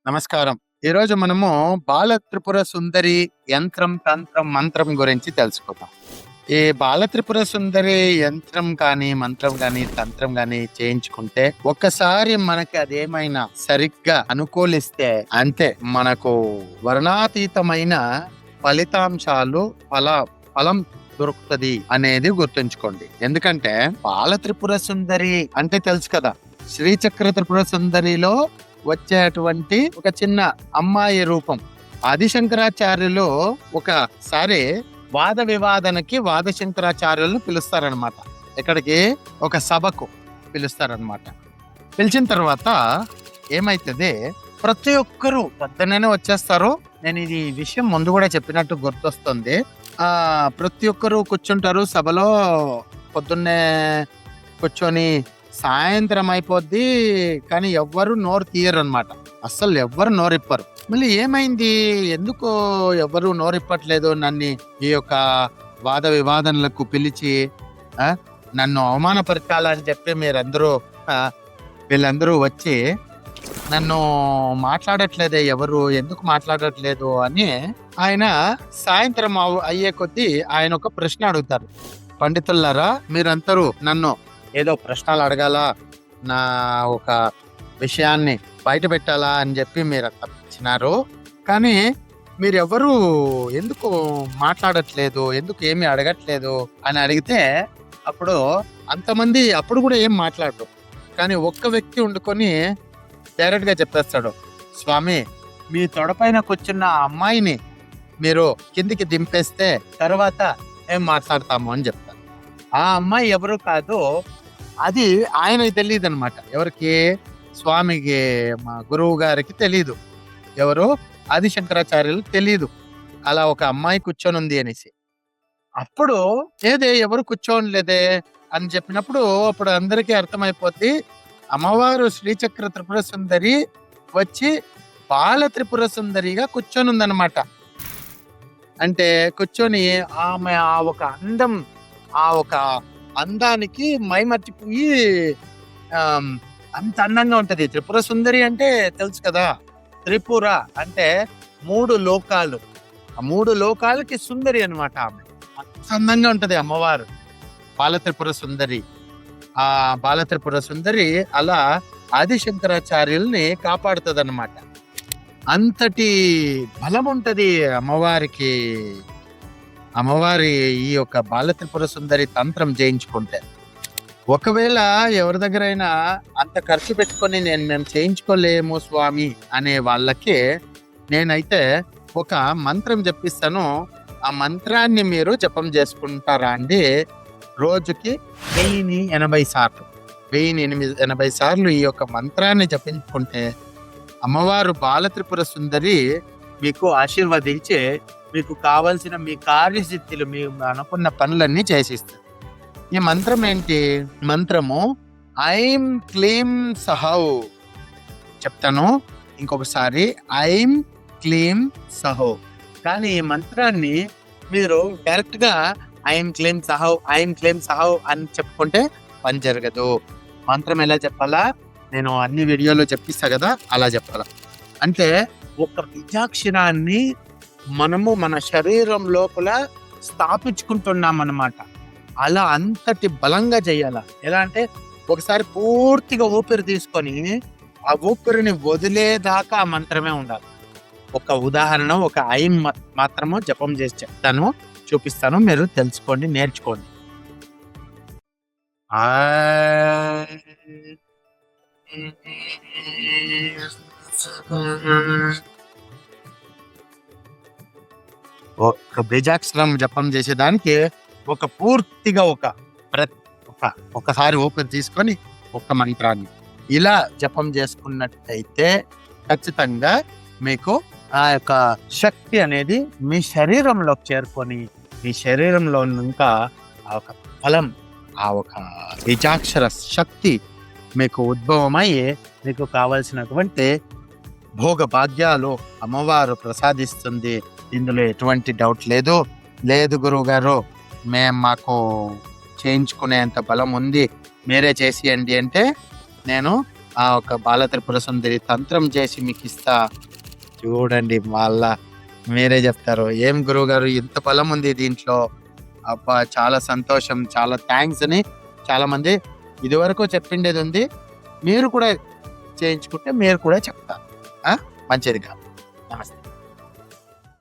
నమస్కారం. ఈరోజు మనము బాల త్రిపుర సుందరి యంత్రం, తంత్రం, మంత్రం గురించి తెలుసుకుందాం. ఈ బాల త్రిపుర సుందరి యంత్రం కానీ, మంత్రం కానీ, తంత్రం కానీ చేయించుకుంటే ఒక్కసారి మనకి అదేమైనా సరిగ్గా అనుకూలిస్తే అంతే మనకు వర్ణాతీతమైన ఫలితాంశాలు ఫలం దొరుకుతుంది అనేది గుర్తుంచుకోండి. ఎందుకంటే బాల త్రిపుర సుందరి అంటే తెలుసు కదా, శ్రీచక్ర త్రిపుర సుందరిలో వచ్చేటువంటి ఒక చిన్న అమ్మాయి రూపం. ఆదిశంకరాచార్యులు ఒకసారి వాద వివాదనకి శంకరాచార్యులను పిలుస్తారనమాట. ఇక్కడికి ఒక సభకు పిలుస్తారనమాట. పిలిచిన తర్వాత ఏమైతుంది, ప్రతి ఒక్కరు పొద్దున్నే వచ్చేస్తారు. నేను ఇది విషయం ముందు కూడా చెప్పినట్టు గుర్తొస్తుంది. ప్రతి ఒక్కరు కూర్చుంటారు సభలో. పొద్దున్నే కూర్చొని సాయంత్రం అయిపోద్ది, కానీ ఎవ్వరు నోరు తీయరు అనమాట. అస్సలు ఎవ్వరు నోరిప్పరు. మళ్ళీ ఏమైంది, ఎందుకు ఎవ్వరు నోరిప్పట్లేదు, నన్ను ఈ యొక్క వాద వివాదనలకు పిలిచి నన్ను అవమానపరచాలని చెప్పి వీళ్ళందరూ వచ్చి నన్ను మాట్లాడట్లేదే, ఎవరు ఎందుకు మాట్లాడట్లేదు అని ఆయన సాయంత్రం అయ్యే కొద్దీ ఆయన ఒక ప్రశ్న అడుగుతారు. పండితులారా, మీరందరూ నన్ను ఏదో ప్రశ్నలు అడగాల, నా ఒక విషయాన్ని బయట పెట్టాలా అని చెప్పి మీరు తప్పించినారు, కానీ మీరెవరు ఎందుకు మాట్లాడట్లేదు, ఎందుకు ఏమి అడగట్లేదు అని అడిగితే అప్పుడు అంతమంది అప్పుడు కూడా ఏం మాట్లాడరు. కానీ ఒక్క వ్యక్తి వండుకొని డైరెక్ట్ గా చెప్పేస్తాడు, స్వామి మీ తొడపైన కూర్చున్న అమ్మాయిని మీరు కిందికి దింపేస్తే తర్వాత ఏం మాట్లాడతాము అని చెప్తారు. ఆ అమ్మాయి ఎవరు కాదు, అది ఆయనకి తెలియదు అనమాట. ఎవరికి? స్వామికి, మా గురువు గారికి తెలియదు. ఎవరు? ఆదిశంకరాచార్యులు తెలియదు అలా ఒక అమ్మాయి కూర్చొని ఉంది అనేసి. అప్పుడు ఏదే ఎవరు కూర్చోని లేదే అని చెప్పినప్పుడు అప్పుడు అందరికీ అర్థమైపోద్ది, అమ్మవారు శ్రీచక్ర త్రిపుర సుందరి వచ్చి బాల త్రిపుర సుందరిగా కూర్చొని ఉందన్నమాట. అంటే కూర్చొని ఆమె ఆ ఒక అందానికి మైమర్చిపోయి అంత అందంగా ఉంటది. త్రిపుర సుందరి అంటే తెలుసు కదా, త్రిపుర అంటే 3 లోకాలు, ఆ 3 లోకాలకి సుందరి అనమాట. ఆమె అంత అందంగా ఉంటది అమ్మవారు బాల త్రిపుర సుందరి. ఆ బాల త్రిపుర సుందరి అలా ఆదిశంకరాచార్యుల్ని కాపాడుతుంది అనమాట. అంతటి బలం ఉంటది అమ్మవారికి. అమ్మవారి ఈ యొక్క బాల త్రిపుర సుందరి తంత్రం చేయించుకుంటే, ఒకవేళ ఎవరి దగ్గర అయినా అంత ఖర్చు పెట్టుకొని మేము చేయించుకోలేము స్వామి అనే వాళ్ళకి నేనైతే ఒక మంత్రం చెప్పిస్తాను. ఆ మంత్రాన్ని మీరు జపం చేసుకుంటారా అండి? రోజుకి 1080 సార్లు 1080 సార్లు ఈ యొక్క మంత్రాన్ని జపించుకుంటే అమ్మవారు బాల త్రిపుర సుందరి మీకు ఆశీర్వదించి మీకు కావలసిన మీ కార్యసిద్ధులు, మీరు అనుకున్న పనులన్నీ చేసిస్తారు. ఈ మంత్రం ఏంటి? మంత్రము ఐం క్లీం సహౌ. చెప్తాను ఇంకొకసారి, ఐం క్లీం సహౌ. కానీ ఈ మంత్రాన్ని మీరు డైరెక్ట్ గా ఐం క్లీం సహౌ, ఐం క్లీం సహౌ అని చెప్పుకుంటే పని జరగదు. మంత్రం ఎలా చెప్పాలా నేను అన్ని వీడియోలో చెప్పిస్తా కదా, అలా చెప్పాలా. అంటే ఒక బీజాక్షరాన్ని మనము మన శరీరం లోపల స్థాపించుకుంటున్నాం అన్నమాట. అలా అంతటి బలంగా చేయాల. ఎలా అంటే ఒకసారి పూర్తిగా ఊపిరి తీసుకొని ఆ ఊపిరిని వదిలేదాకా ఆ మంత్రమే ఉండాలి. ఒక ఉదాహరణ, ఒక ఐం మాత్రము జపం చేసి చెప్తాను, చూపిస్తాను, మీరు తెలుసుకోండి, నేర్చుకోండి. ఒక బీజాక్షరం జపం చేసేదానికి ఒక పూర్తిగా ఒకసారి ఊపిరి తీసుకొని ఒక మంత్రాన్ని ఇలా జపం చేసుకున్నట్టయితే ఖచ్చితంగా మీకు ఆ యొక్క శక్తి అనేది మీ శరీరంలోకి చేరుకొని మీ శరీరంలో ఇంకా ఆ ఒక ఫలం, ఆ ఒక బీజాక్షర శక్తి మీకు ఉద్భవమయ్యి మీకు కావలసినటువంటి భోగ భాగ్యాలు అమ్మవారు ప్రసాదిస్తుంది. ఇందులో ఎటువంటి డౌట్ లేదు గురువు గారు, మాకు చేయించుకునేంత బలం ఉంది, మీరే చేసియండి అంటే నేను ఆ ఒక బాల త్రిపుర సుందరి తంత్రం చేసి మీకు ఇస్తా. చూడండి మళ్ళా మీరే చెప్తారు ఏం గురువు గారు ఇంత బలం ఉంది దీంట్లో. అబ్బా చాలా సంతోషం, చాలా థ్యాంక్స్ అని చాలా మంది ఇదివరకు చెప్పిండేది ఉంది. మీరు కూడా చేయించుకుంటే మీరు కూడా చెప్తారు. ఆ? మంచిది కాదు. నమస్తే.